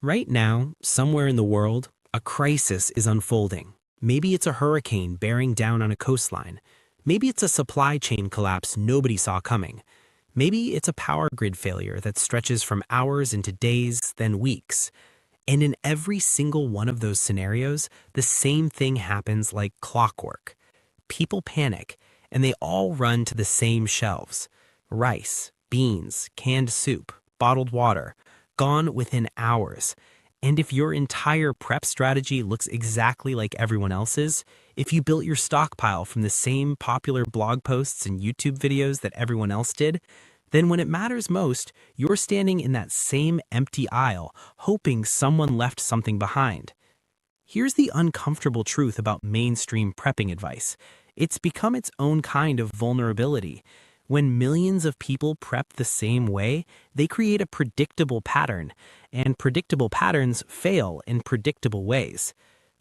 Right now, somewhere in the world, a crisis is unfolding. Maybe it's a hurricane bearing down on a coastline. Maybe it's a supply chain collapse nobody saw coming. Maybe it's a power grid failure that stretches from hours into days, then weeks. And in every single one of those scenarios, the same thing happens like clockwork. People panic, and they all run to the same shelves. Rice, beans, canned soup, bottled water, gone within hours. And if your entire prep strategy looks exactly like everyone else's, if you built your stockpile from the same popular blog posts and YouTube videos that everyone else did, then when it matters most, you're standing in that same empty aisle, hoping someone left something behind. Here's the uncomfortable truth about mainstream prepping advice. It's become its own kind of vulnerability. When millions of people prep the same way, they create a predictable pattern, and predictable patterns fail in predictable ways.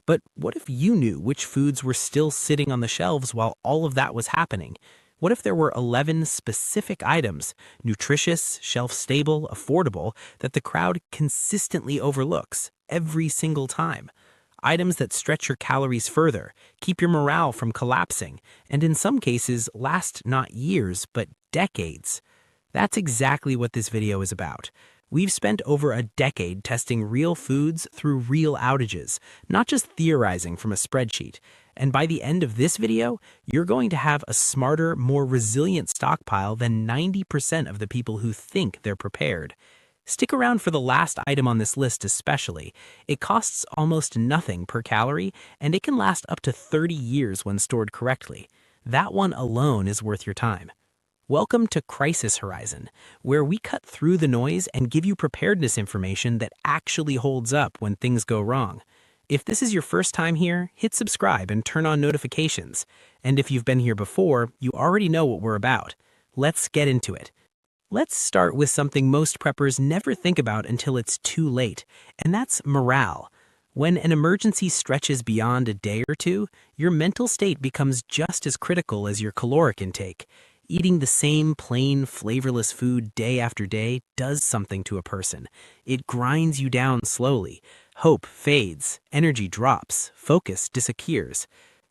But what if you knew which foods were still sitting on the shelves while all of that was happening? What if there were 11 specific items, nutritious, shelf-stable, affordable, that the crowd consistently overlooks every single time? Items that stretch your calories further, keep your morale from collapsing, and in some cases last not years, but decades. That's exactly what this video is about. We've spent over a decade testing real foods through real outages, not just theorizing from a spreadsheet. And by the end of this video, you're going to have a smarter, more resilient stockpile than 90% of the people who think they're prepared. Stick around for the last item on this list especially. It costs almost nothing per calorie, and it can last up to 30 years when stored correctly. That one alone is worth your time. Welcome to Crisis Horizon, where we cut through the noise and give you preparedness information that actually holds up when things go wrong. If this is your first time here, hit subscribe and turn on notifications. And if you've been here before, you already know what we're about. Let's get into it. Let's start with something most preppers never think about until it's too late, and that's morale. When an emergency stretches beyond a day or two, your mental state becomes just as critical as your caloric intake. Eating the same plain, flavorless food day after day does something to a person. It grinds you down slowly. Hope fades, energy drops, focus disappears.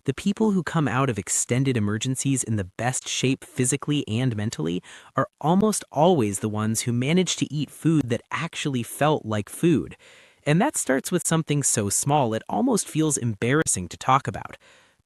The people who come out of extended emergencies in the best shape physically and mentally are almost always the ones who manage to eat food that actually felt like food. And that starts with something so small it almost feels embarrassing to talk about.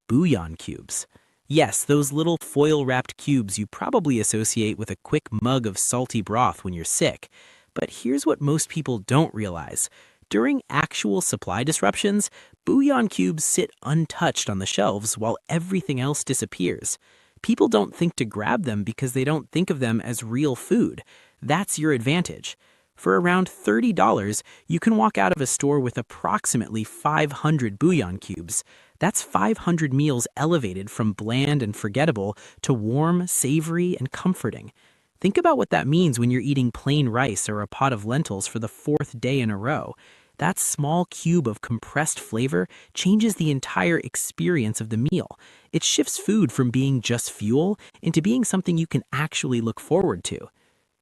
Bouillon cubes. Yes, those little foil-wrapped cubes you probably associate with a quick mug of salty broth when you're sick. But here's what most people don't realize. During actual supply disruptions, bouillon cubes sit untouched on the shelves while everything else disappears. People don't think to grab them because they don't think of them as real food. That's your advantage. For around $30, you can walk out of a store with approximately 500 bouillon cubes. That's 500 meals elevated from bland and forgettable to warm, savory, and comforting. Think about what that means when you're eating plain rice or a pot of lentils for the fourth day in a row. That small cube of compressed flavor changes the entire experience of the meal. It shifts food from being just fuel into being something you can actually look forward to.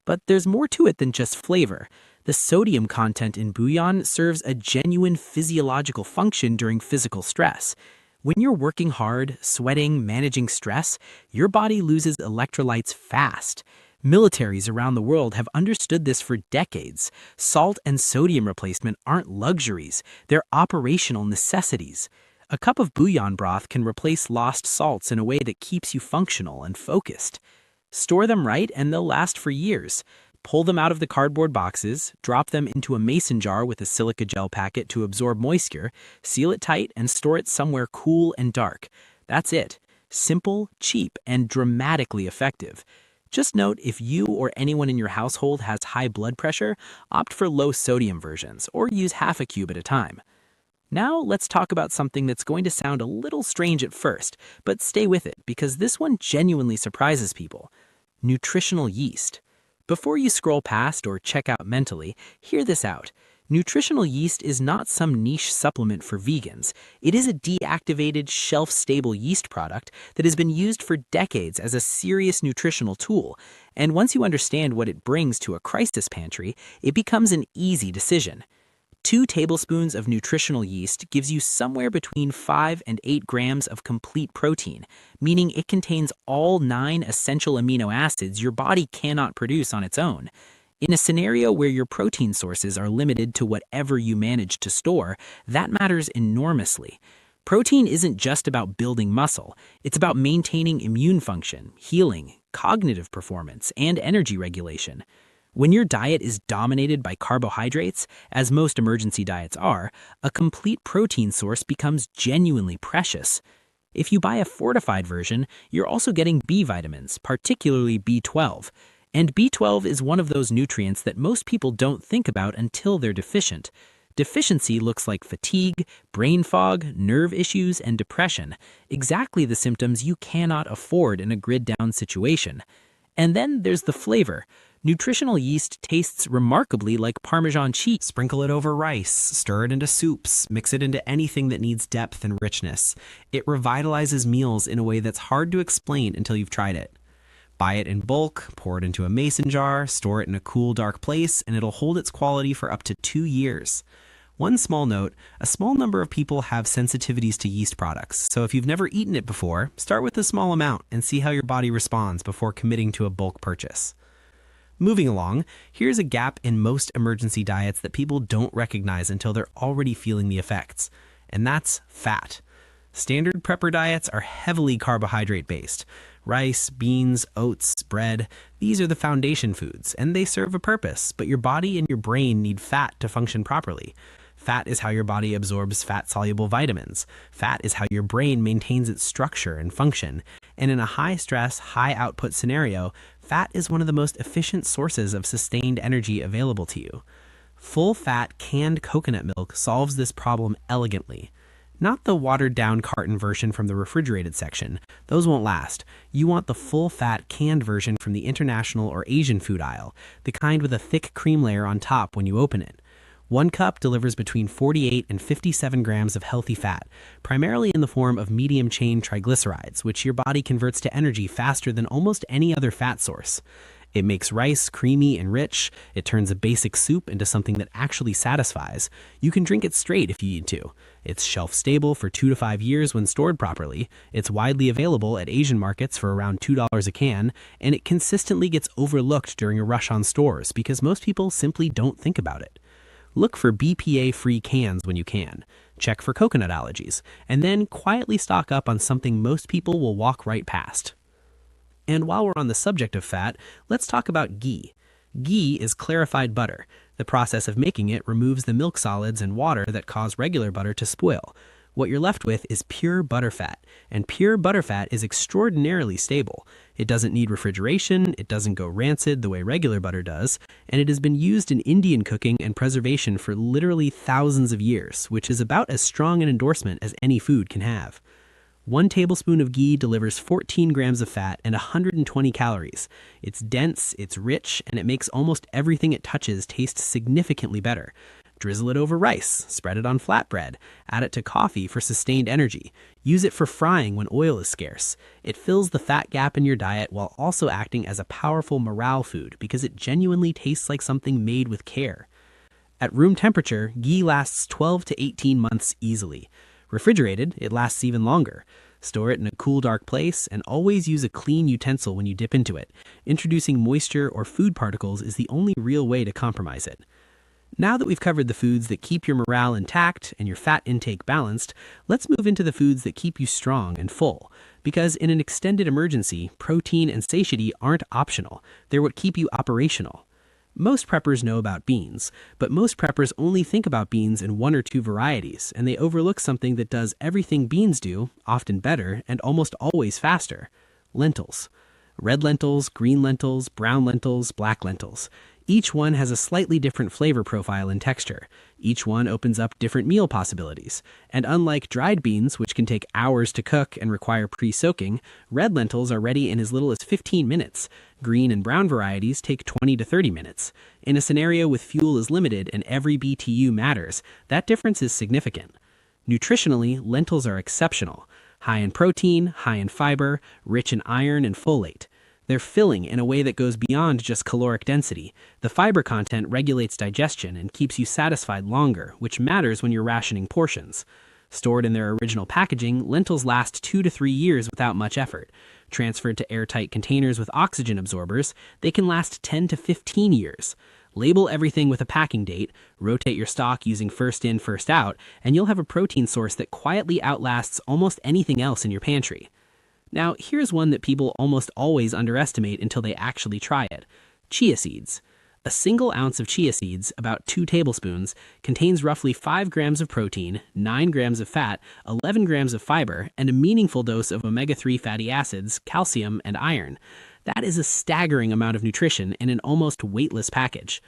But there's more to it than just flavor. The sodium content in bouillon serves a genuine physiological function during physical stress. When you're working hard, sweating, managing stress, your body loses electrolytes fast. Militaries around the world have understood this for decades. Salt and sodium replacement aren't luxuries, they're operational necessities. A cup of bouillon broth can replace lost salts in a way that keeps you functional and focused. Store them right and they'll last for years. Pull them out of the cardboard boxes, drop them into a mason jar with a silica gel packet to absorb moisture, seal it tight, and store it somewhere cool and dark. That's it. Simple, cheap, and dramatically effective. Just note, if you or anyone in your household has high blood pressure, opt for low sodium versions or use half a cube at a time. Now let's talk about something that's going to sound a little strange at first, but stay with it because this one genuinely surprises people. Nutritional yeast. Before you scroll past or check out mentally, hear this out. Nutritional yeast is not some niche supplement for vegans. It is a deactivated, shelf-stable yeast product that has been used for decades as a serious nutritional tool. And once you understand what it brings to a crisis pantry, it becomes an easy decision. 2 tablespoons of nutritional yeast gives you somewhere between 5 and 8 grams of complete protein, meaning it contains all 9 essential amino acids your body cannot produce on its own. In a scenario where your protein sources are limited to whatever you manage to store, that matters enormously. Protein isn't just about building muscle, it's about maintaining immune function, healing, cognitive performance, and energy regulation. When your diet is dominated by carbohydrates, as most emergency diets are, a complete protein source becomes genuinely precious. If you buy a fortified version, you're also getting B vitamins, particularly B12. And B12 is one of those nutrients that most people don't think about until they're deficient. Deficiency looks like fatigue, brain fog, nerve issues, and depression, exactly the symptoms you cannot afford in a grid-down situation. And then there's the flavor. Nutritional yeast tastes remarkably like Parmesan cheese. Sprinkle it over rice, stir it into soups, mix it into anything that needs depth and richness. It revitalizes meals in a way that's hard to explain until you've tried it. Buy it in bulk, pour it into a mason jar, store it in a cool, dark place, and it'll hold its quality for up to 2 years. One small note, a small number of people have sensitivities to yeast products, so if you've never eaten it before, start with a small amount and see how your body responds before committing to a bulk purchase. Moving along, here's a gap in most emergency diets that people don't recognize until they're already feeling the effects, and that's fat. Standard prepper diets are heavily carbohydrate-based. Rice, beans, oats, bread, these are the foundation foods, and they serve a purpose, but your body and your brain need fat to function properly. Fat is how your body absorbs fat-soluble vitamins. Fat is how your brain maintains its structure and function. And in a high-stress, high-output scenario, fat is one of the most efficient sources of sustained energy available to you. Full-fat canned coconut milk solves this problem elegantly. Not the watered-down carton version from the refrigerated section. Those won't last. You want the full-fat canned version from the international or Asian food aisle, the kind with a thick cream layer on top when you open it. 1 cup delivers between 48 and 57 grams of healthy fat, primarily in the form of medium-chain triglycerides, which your body converts to energy faster than almost any other fat source. It makes rice creamy and rich. It turns a basic soup into something that actually satisfies. You can drink it straight if you need to. It's shelf-stable for 2 to 5 years when stored properly. It's widely available at Asian markets for around $2 a can, and it consistently gets overlooked during a rush on stores because most people simply don't think about it. Look for BPA-free cans when you can. Check for coconut allergies, and then quietly stock up on something most people will walk right past. And while we're on the subject of fat, let's talk about ghee. Ghee is clarified butter. The process of making it removes the milk solids and water that cause regular butter to spoil. What you're left with is pure butterfat, and pure butterfat is extraordinarily stable. It doesn't need refrigeration, it doesn't go rancid the way regular butter does, and it has been used in Indian cooking and preservation for literally thousands of years, which is about as strong an endorsement as any food can have. 1 tablespoon of ghee delivers 14 grams of fat and 120 calories. It's dense, it's rich, and it makes almost everything it touches taste significantly better. Drizzle it over rice, spread it on flatbread, add it to coffee for sustained energy. Use it for frying when oil is scarce. It fills the fat gap in your diet while also acting as a powerful morale food because it genuinely tastes like something made with care. At room temperature, ghee lasts 12 to 18 months easily. Refrigerated, it lasts even longer. Store it in a cool, dark place, and always use a clean utensil when you dip into it. Introducing moisture or food particles is the only real way to compromise it. Now that we've covered the foods that keep your morale intact and your fat intake balanced, let's move into the foods that keep you strong and full. Because in an extended emergency, protein and satiety aren't optional. They're what keep you operational. Most preppers know about beans, but most preppers only think about beans in 1 or 2 varieties, and they overlook something that does everything beans do, often better, and almost always faster: lentils. Red lentils, green lentils, brown lentils, black lentils. Each one has a slightly different flavor profile and texture. Each one opens up different meal possibilities. And unlike dried beans, which can take hours to cook and require pre-soaking, red lentils are ready in as little as 15 minutes. Green and brown varieties take 20 to 30 minutes. In a scenario with fuel is limited and every BTU matters, that difference is significant. Nutritionally, lentils are exceptional. High in protein, high in fiber, rich in iron and folate. They're filling in a way that goes beyond just caloric density. The fiber content regulates digestion and keeps you satisfied longer, which matters when you're rationing portions. Stored in their original packaging, lentils last 2 to 3 years without much effort. Transferred to airtight containers with oxygen absorbers, they can last 10 to 15 years. Label everything with a packing date, rotate your stock using first in, first out, and you'll have a protein source that quietly outlasts almost anything else in your pantry. Now, here's one that people almost always underestimate until they actually try it: chia seeds. A single ounce of chia seeds, about 2 tablespoons, contains roughly 5 grams of protein, 9 grams of fat, 11 grams of fiber, and a meaningful dose of omega-3 fatty acids, calcium, and iron. That is a staggering amount of nutrition in an almost weightless package.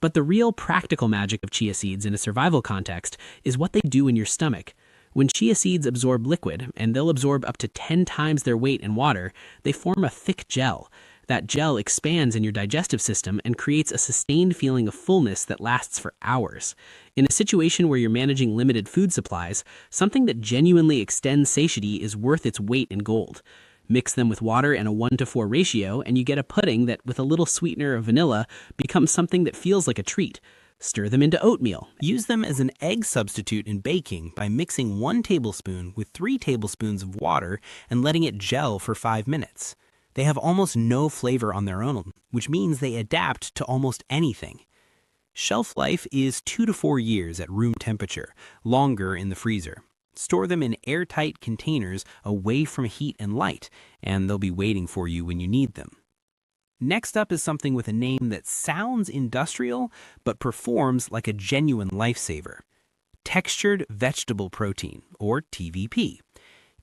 But the real practical magic of chia seeds in a survival context is what they do in your stomach. When chia seeds absorb liquid, and they'll absorb up to 10 times their weight in water, they form a thick gel. That gel expands in your digestive system and creates a sustained feeling of fullness that lasts for hours. In a situation where you're managing limited food supplies, something that genuinely extends satiety is worth its weight in gold. Mix them with water in a 1-to-4 ratio, and you get a pudding that, with a little sweetener of vanilla, becomes something that feels like a treat. Stir them into oatmeal. Use them as an egg substitute in baking by mixing 1 tablespoon with 3 tablespoons of water and letting it gel for 5 minutes. They have almost no flavor on their own, which means they adapt to almost anything. Shelf life is 2 to 4 years at room temperature, longer in the freezer. Store them in airtight containers away from heat and light, and they'll be waiting for you when you need them. Next up is something with a name that sounds industrial, but performs like a genuine lifesaver: textured vegetable protein, or TVP.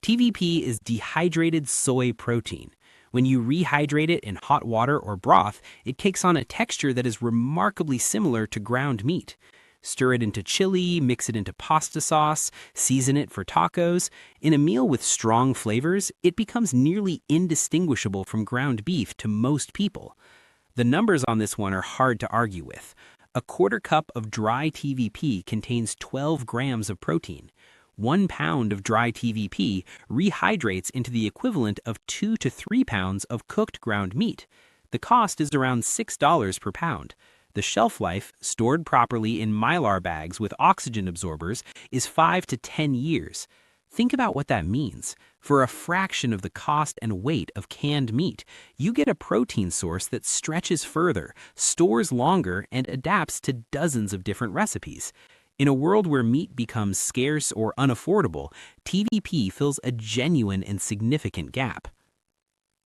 TVP is dehydrated soy protein. When you rehydrate it in hot water or broth, it takes on a texture that is remarkably similar to ground meat. Stir it into chili, mix it into pasta sauce, season it for tacos. In a meal with strong flavors, it becomes nearly indistinguishable from ground beef to most people. The numbers on this one are hard to argue with. A 1/4 cup of dry TVP contains 12 grams of protein. 1 pound of dry TVP rehydrates into the equivalent of 2 to 3 pounds of cooked ground meat. The cost is around $6 per pound. The shelf life, stored properly in Mylar bags with oxygen absorbers, is 5 to 10 years. Think about what that means. For a fraction of the cost and weight of canned meat, you get a protein source that stretches further, stores longer, and adapts to dozens of different recipes. In a world where meat becomes scarce or unaffordable, TVP fills a genuine and significant gap.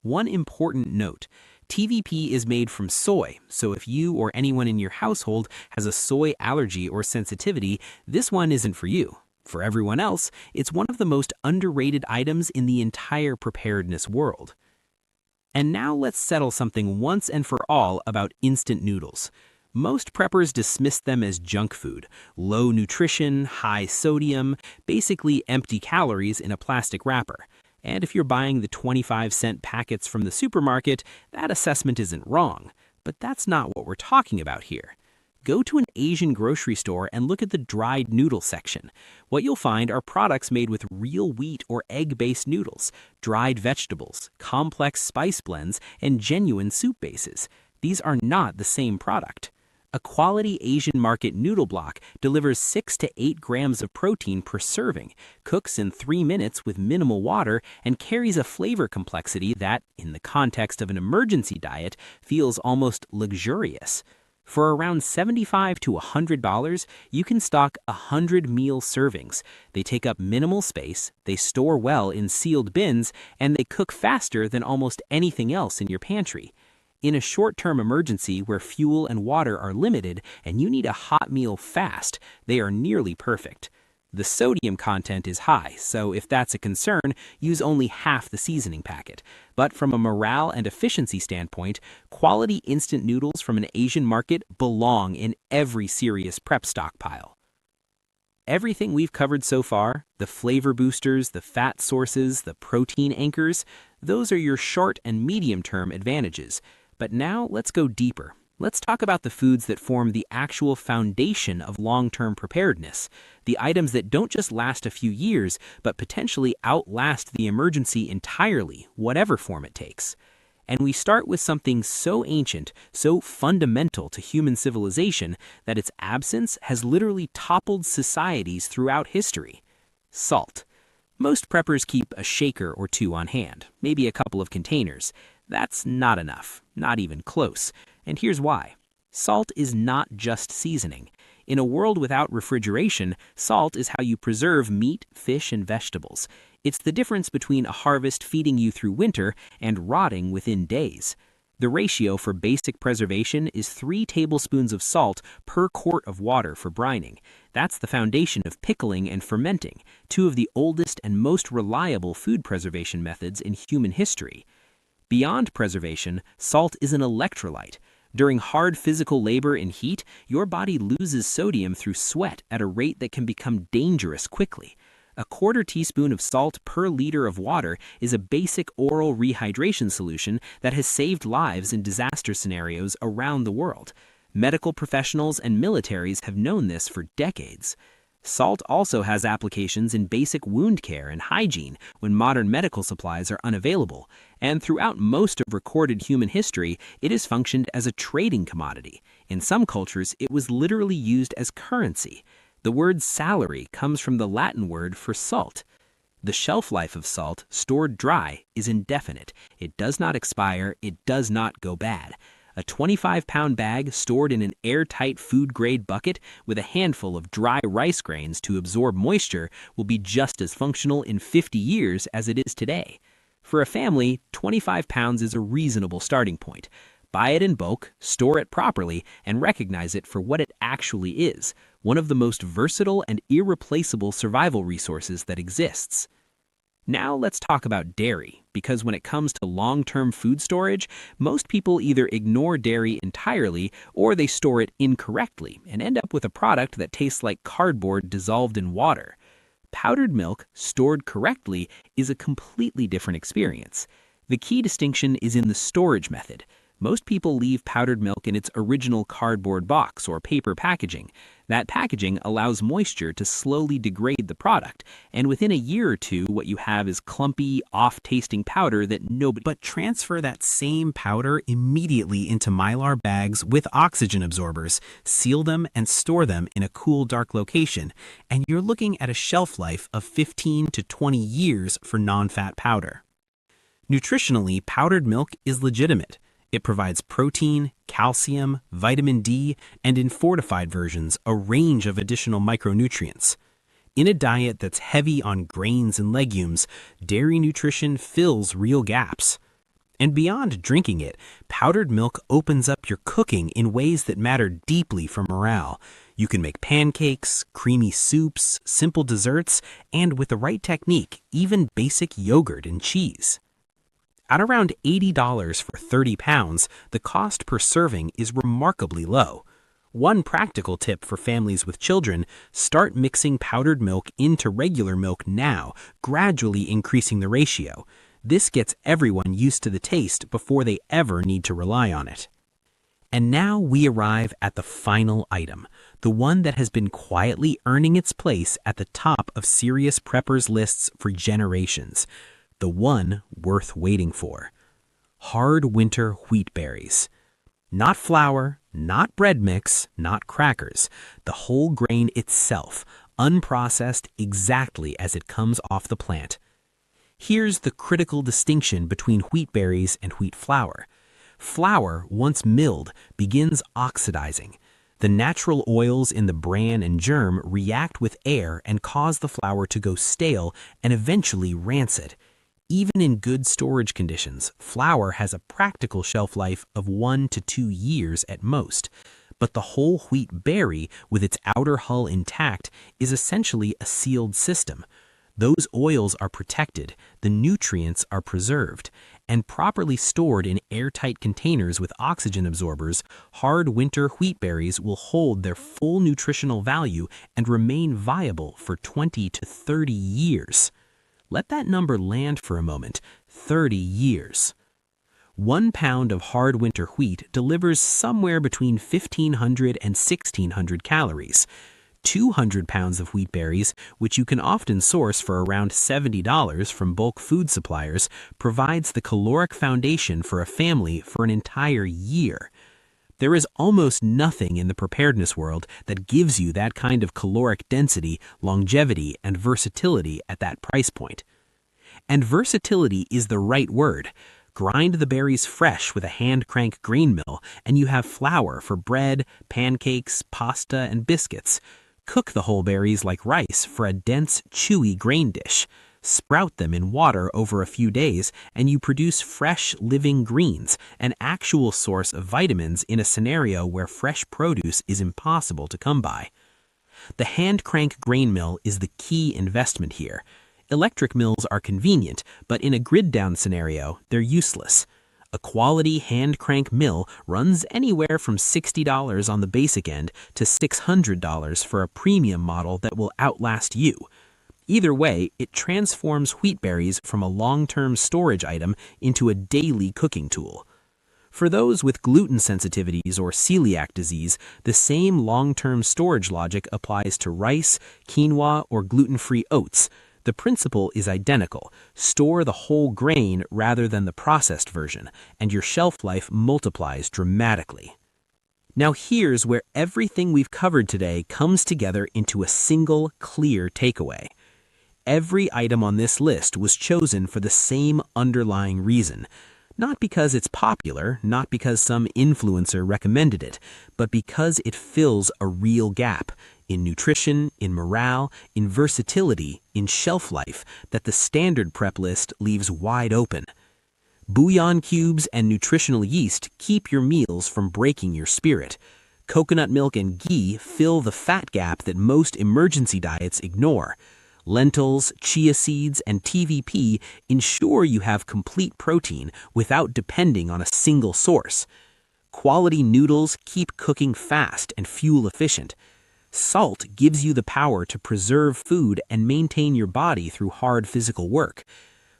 One important note: TVP is made from soy, so if you or anyone in your household has a soy allergy or sensitivity, this one isn't for you. For everyone else, it's one of the most underrated items in the entire preparedness world. And now let's settle something once and for all about instant noodles. Most preppers dismiss them as junk food: low nutrition, high sodium, basically empty calories in a plastic wrapper. And if you're buying the 25-cent packets from the supermarket, that assessment isn't wrong. But that's not what we're talking about here. Go to an Asian grocery store and look at the dried noodle section. What you'll find are products made with real wheat or egg-based noodles, dried vegetables, complex spice blends, and genuine soup bases. These are not the same product. A quality Asian market noodle block delivers 6 to 8 grams of protein per serving, cooks in 3 minutes with minimal water, and carries a flavor complexity that, in the context of an emergency diet, feels almost luxurious. For around $75 to $100, you can stock 100 meal servings. They take up minimal space, they store well in sealed bins, and they cook faster than almost anything else in your pantry. In a short-term emergency where fuel and water are limited and you need a hot meal fast, they are nearly perfect. The sodium content is high, so if that's a concern, use only half the seasoning packet. But from a morale and efficiency standpoint, quality instant noodles from an Asian market belong in every serious prep stockpile. Everything we've covered so far, the flavor boosters, the fat sources, the protein anchors, those are your short and medium-term advantages. But now let's go deeper. Let's talk about the foods that form the actual foundation of long-term preparedness, the items that don't just last a few years, but potentially outlast the emergency entirely, whatever form it takes. And we start with something so ancient, so fundamental to human civilization, that its absence has literally toppled societies throughout history: salt. Most preppers keep a shaker or two on hand, maybe a couple of containers. That's not enough, not even close. And here's why. Salt is not just seasoning. In a world without refrigeration, salt is how you preserve meat, fish, and vegetables. It's the difference between a harvest feeding you through winter and rotting within days. The ratio for basic preservation is 3 tablespoons of salt per quart of water for brining. That's the foundation of pickling and fermenting, 2 of the oldest and most reliable food preservation methods in human history. Beyond preservation, salt is an electrolyte. During hard physical labor and heat, your body loses sodium through sweat at a rate that can become dangerous quickly. A 1/4 teaspoon of salt per liter of water is a basic oral rehydration solution that has saved lives in disaster scenarios around the world. Medical professionals and militaries have known this for decades. Salt also has applications in basic wound care and hygiene when modern medical supplies are unavailable, and throughout most of recorded human history, it has functioned as a trading commodity. In some cultures, it was literally used as currency. The word salary comes from the Latin word for salt. The shelf life of salt, stored dry, is indefinite. It does not expire, it does not go bad. A 25-pound bag stored in an airtight food-grade bucket with a handful of dry rice grains to absorb moisture will be just as functional in 50 years as it is today. For a family, 25 pounds is a reasonable starting point. Buy it in bulk, store it properly, and recognize it for what it actually is: one of the most versatile and irreplaceable survival resources that exists. Now let's talk about dairy, because when it comes to long-term food storage, most people either ignore dairy entirely or they store it incorrectly and end up with a product that tastes like cardboard dissolved in water. Powdered milk, stored correctly, is a completely different experience. The key distinction is in the storage method. Most people leave powdered milk in its original cardboard box or paper packaging. That packaging allows moisture to slowly degrade the product, and within a year or two, what you have is clumpy, off-tasting powder that nobody... But transfer that same powder immediately into Mylar bags with oxygen absorbers, seal them and store them in a cool, dark location, and you're looking at a shelf life of 15 to 20 years for non-fat powder. Nutritionally, powdered milk is legitimate. It provides protein, calcium, vitamin D, and in fortified versions, a range of additional micronutrients. In a diet that's heavy on grains and legumes, dairy nutrition fills real gaps. And beyond drinking it, powdered milk opens up your cooking in ways that matter deeply for morale. You can make pancakes, creamy soups, simple desserts, and with the right technique, even basic yogurt and cheese. At around $80 for 30 pounds, the cost per serving is remarkably low. One practical tip for families with children: start mixing powdered milk into regular milk now, gradually increasing the ratio. This gets everyone used to the taste before they ever need to rely on it. And now we arrive at the final item, the one that has been quietly earning its place at the top of serious preppers' lists for generations. The one worth waiting for: hard winter wheat berries. Not flour, not bread mix, not crackers. The whole grain itself, unprocessed exactly as it comes off the plant. Here's the critical distinction between wheat berries and wheat flour. Flour, once milled, begins oxidizing. The natural oils in the bran and germ react with air and cause the flour to go stale and eventually rancid. Even in good storage conditions, flour has a practical shelf life of 1 to 2 years at most. But the whole wheat berry, with its outer hull intact, is essentially a sealed system. Those oils are protected, the nutrients are preserved, and properly stored in airtight containers with oxygen absorbers, hard winter wheat berries will hold their full nutritional value and remain viable for 20 to 30 years. Let that number land for a moment: 30 years. 1 pound of hard winter wheat delivers somewhere between 1,500 and 1,600 calories. 200 pounds of wheat berries, which you can often source for around $70 from bulk food suppliers, provides the caloric foundation for a family for an entire year. There is almost nothing in the preparedness world that gives you that kind of caloric density, longevity, and versatility at that price point. And versatility is the right word. Grind the berries fresh with a hand crank grain mill, and you have flour for bread, pancakes, pasta, and biscuits. Cook the whole berries like rice for a dense, chewy grain dish. Sprout them in water over a few days, and you produce fresh, living greens, an actual source of vitamins in a scenario where fresh produce is impossible to come by. The hand crank grain mill is the key investment here. Electric mills are convenient, but in a grid-down scenario, they're useless. A quality hand crank mill runs anywhere from $60 on the basic end to $600 for a premium model that will outlast you. Either way, it transforms wheat berries from a long-term storage item into a daily cooking tool. For those with gluten sensitivities or celiac disease, the same long-term storage logic applies to rice, quinoa, or gluten-free oats. The principle is identical. Store the whole grain rather than the processed version, and your shelf life multiplies dramatically. Now here's where everything we've covered today comes together into a single, clear takeaway. Every item on this list was chosen for the same underlying reason. Not because it's popular, not because some influencer recommended it, but because it fills a real gap in nutrition, in morale, in versatility, in shelf life that the standard prep list leaves wide open. Bouillon cubes and nutritional yeast keep your meals from breaking your spirit. Coconut milk and ghee fill the fat gap that most emergency diets ignore. Lentils, chia seeds, and TVP ensure you have complete protein without depending on a single source. Quality noodles keep cooking fast and fuel efficient. Salt gives you the power to preserve food and maintain your body through hard physical work.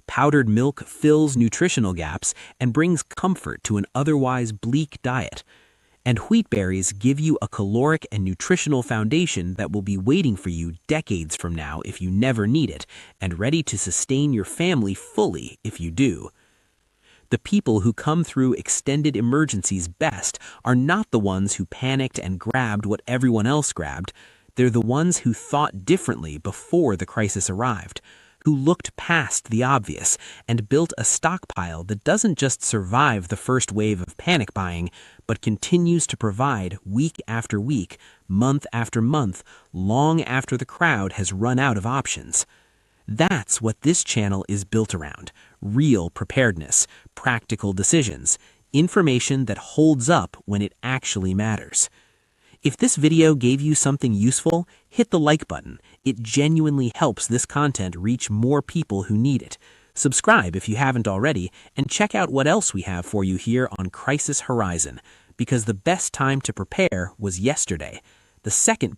Powdered milk fills nutritional gaps and brings comfort to an otherwise bleak diet. And wheat berries give you a caloric and nutritional foundation that will be waiting for you decades from now if you never need it, and ready to sustain your family fully if you do. The people who come through extended emergencies best are not the ones who panicked and grabbed what everyone else grabbed. They're the ones who thought differently before the crisis arrived, who looked past the obvious and built a stockpile that doesn't just survive the first wave of panic buying, but continues to provide week after week, month after month, long after the crowd has run out of options. That's what this channel is built around: real preparedness, practical decisions, information that holds up when it actually matters. If this video gave you something useful, hit the like button. It genuinely helps this content reach more people who need it. Subscribe if you haven't already, and check out what else we have for you here on Crisis Horizon, because the best time to prepare was yesterday. The second